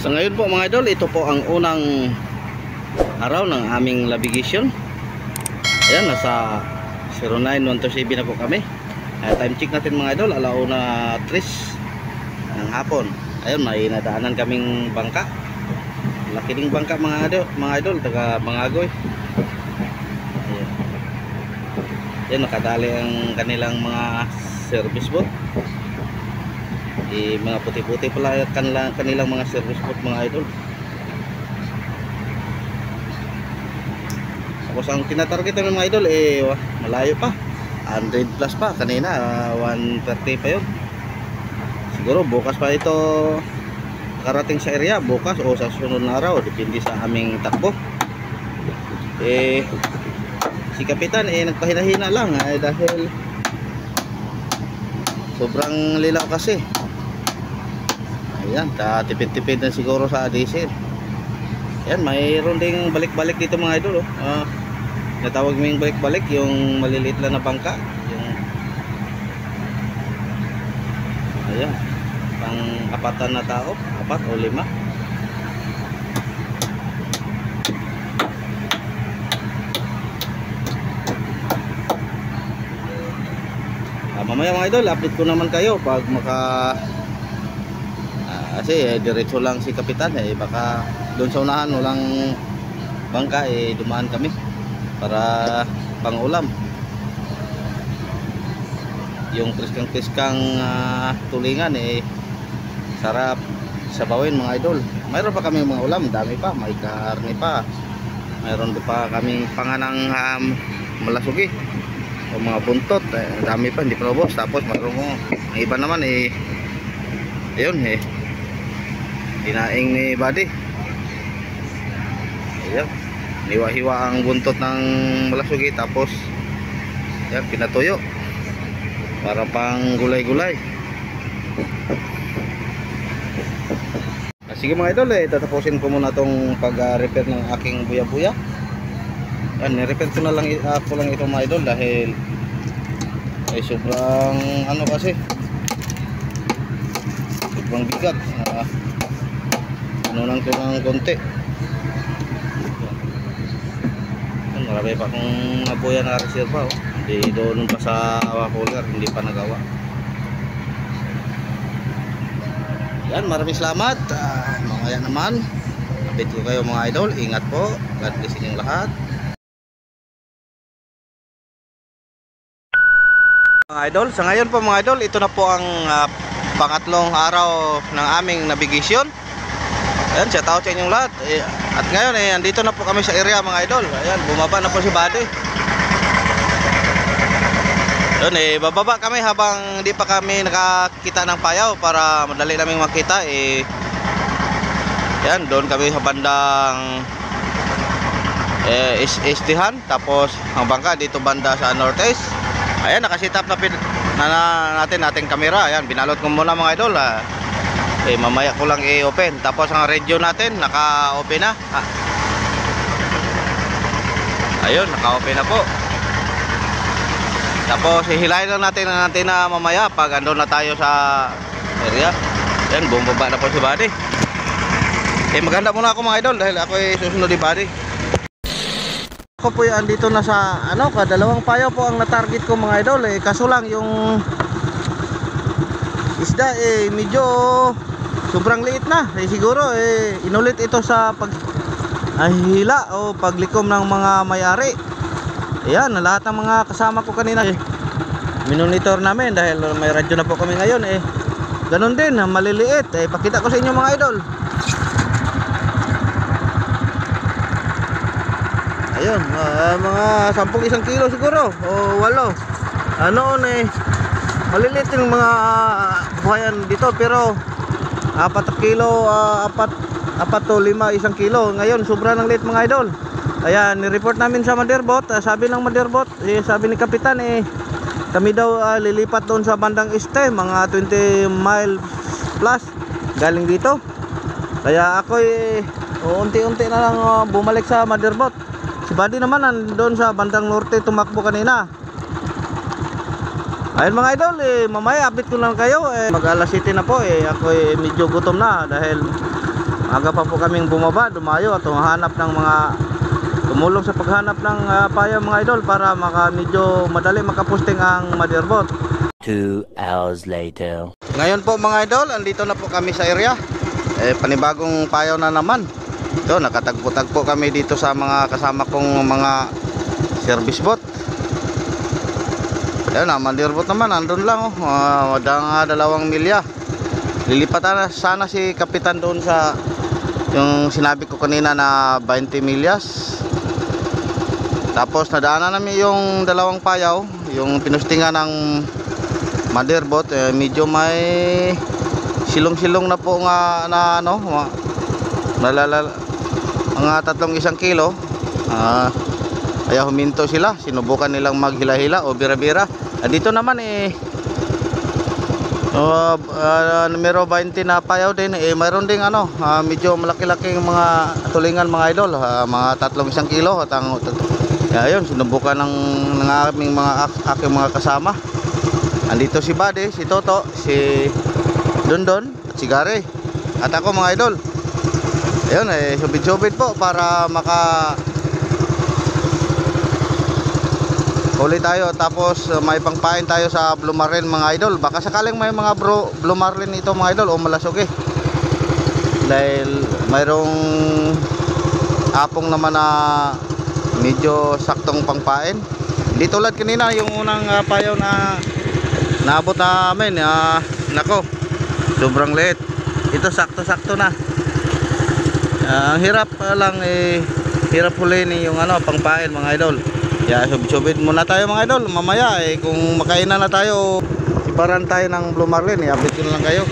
So ngayon po mga idol, ito po ang unang araw ng aming navigation. Ayan, nasa 09-127 na po kami. Time check natin mga idol, 1:03 ng hapon. Ayun, may nadaanan kaming bangka. Laki ding bangka mga idol, taga Bangagoy. Ayan. Ayan, nakadali ang kanilang mga service boat. Mga puti-puti pala kanilang mga service boat mga idol. Tapos ang tinatarget ng mga idol malayo pa, 100 plus pa. Kanina 130 pa yun. Siguro bukas pa ito karating sa area, bukas o sa sunod na araw, depende sa aming takbo. Si kapitan nagpahina-hina lang dahil sobrang lilaw kasi. Ayan, tipid-tipid na siguro sa diesel. Ayan, mayroon ding balik-balik dito mga idol. Natawag mo yung balik-balik, yung maliliit lang na bangka. Ayan, pang apatan na tao, 4 o 5. Mamaya mga idol, update ko naman kayo pag kasi diretso lang si kapitan, baka doon sa unahan walang bangka, dumaan kami para pang ulam. Yung kriskang tulingan sarap sabawin mga idol. Mayroon pa kami mga ulam, dami pa, may karne pa, mayroon pa kaming panganang malasugi o mga buntot, dami pa, hindi pa ubos. Tapos mayroon mo ang iba naman ayun dinaing ni Buddy. Ayan, hiwa-hiwa ang buntot ng malasugi, tapos yan, pinatuyo para pang gulay-gulay. Sige mga idol, tatapusin ko muna tong pag-repair ng aking buya-buya. Yan, ni-repair ko na lang ako lang ito mga idol dahil sobrang kasi sobrang bigat. Lang ko ng konti. Marami pa akong nabuya na reserva, hindi doon pa sa hauler, hindi pa nagawa. Yan, maraming salamat. Mamaya naman update ko kayo mga idol. Ingat po, God bless inyong lahat mga idol. Sa ngayon po mga idol, ito na po ang pangatlong araw ng aming navigation. Ayan, shout out sa inyong lahat. At ngayon andito na po kami sa area mga idol. Ayan, bumaba na po si Buddy. Doon bababa kami habang hindi pa kami nakakita ng payaw para madali naming makita. Ayan, doon kami sa bandang Estihan. Tapos ang bangka dito banda sa Northeast. Ayan, nakasit up na nating kamera. Ayan, binalot ko muna mga idol. Mamaya ko lang i-open. Tapos ang radio natin naka-open na. Ayun, naka-open na po. Tapos hihilahin lang natin ang antena mamaya pag andun na tayo sa area. Ayan, bumaba na po si Buddy. Maganda muna ako mga idol dahil ako susunod ni Buddy. Ako po andito na sa kadalawang payaw po ang na-target ko mga idol. Kaso lang yung isda medyo sobrang liit na. Siguro inulit ito sa paghila o paglikom ng mga may-ari. Ayan, lahat ng mga kasama ko kanina minonitor namin dahil may radyo na po kami ngayon. Ganun din, maliliit. Pakita ko sa inyo mga idol. Ayun, mga 10 kilo siguro o 8. Maliliit yung mga buhayan dito, pero 4 kilo, 4 to 5, 1 kilo. Ngayon, sobra ng liit mga idol. Ayan, ni-report namin sa Motherboat. Sabi ng Motherboat, sabi ni Kapitan, kami daw lilipat doon sa bandang este, mga 20 miles plus galing dito. Kaya ako unti-unti na lang bumalik sa Motherboat. Si Buddy naman doon sa bandang norte tumakbo kanina. Ayun mga idol, mamaya update ko lang kayo. Mag alas 7 na po. Ako medyo gutom na dahil Aga pa po kaming bumaba, dumayo at humahanap ng mga tumulong sa paghanap ng payo mga idol para medyo madali makapusting ang motherboard. 2 hours later. Ngayon po mga idol, andito na po kami sa area. Panibagong payaw na naman. Ito, nakatagpo-tagpo kami dito sa mga kasama kong mga service boat. Ayan na, motherboard naman, andun lang oh. 2 milya. Lilipatan na sana si kapitan doon sa yung sinabi ko kanina na 20 milyas. Tapos nadaanan namin yung 2 payaw, yung pinustingan ng motherboard, medyo may silong-silong na po nga na ano, mga 1 kilo. Kaya huminto sila, sinubukan nilang maghila-hila o bira-bira. Dito naman numero 20 na payaw din, mayroon ding ano, medyo malaki-laking mga tulingan mga idol, mga 1 kilo at ang ayun, sinubukan ng aming aking mga kasama. Andito si Buddy, si Toto, si Dondon at si Gary at ako mga idol. Ayun, subid-subid po para huli tayo, tapos may pangpain tayo sa Blue Marlin mga idol. Baka sakaling may mga Blue Marlin ito mga idol o malasog dahil mayroong apong naman na medyo saktong pangpain. Hindi tulad kanina yung unang payaw na naabot namin, nako, sobrang liit. Ito sakto-sakto na. Ang hirap lang hirap huliin yung ano, pangpain mga idol. Kaya subid muna tayo mga idol. Mamaya kung makainan na tayo, ibaran tayo ng Blue Marlin, i-update ko na lang kayo.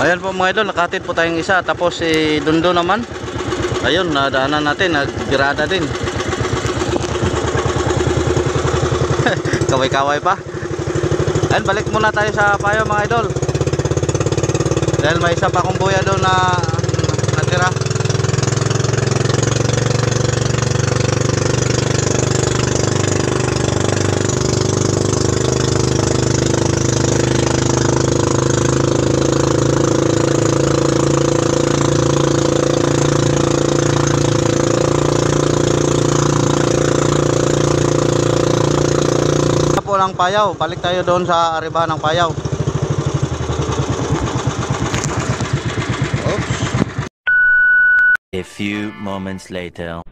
Ayan po mga idol, nakatid po tayong isa. Tapos si Dundo naman, ayun, nadaanan natin, nagbirada din. Kaway-kaway pa. Ayan, balik muna tayo sa payo mga idol, dahil may isa pa akong buya doon na natira. Ng payaw, balik tayo doon sa aribahan ng payaw. Oops. A few moments later.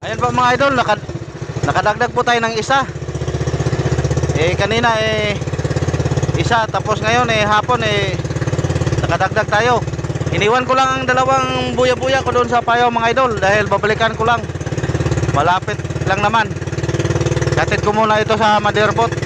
Ayan po mga idol, nakadagdag po tayo ng isa. Kanina isa, tapos ngayon hapon nakadagdag tayo. Iniwan ko lang ang dalawang buya-buya ko doon sa payaw mga idol dahil babalikan ko lang. Malapit lang naman. Katid ko muna ito sa motherboard.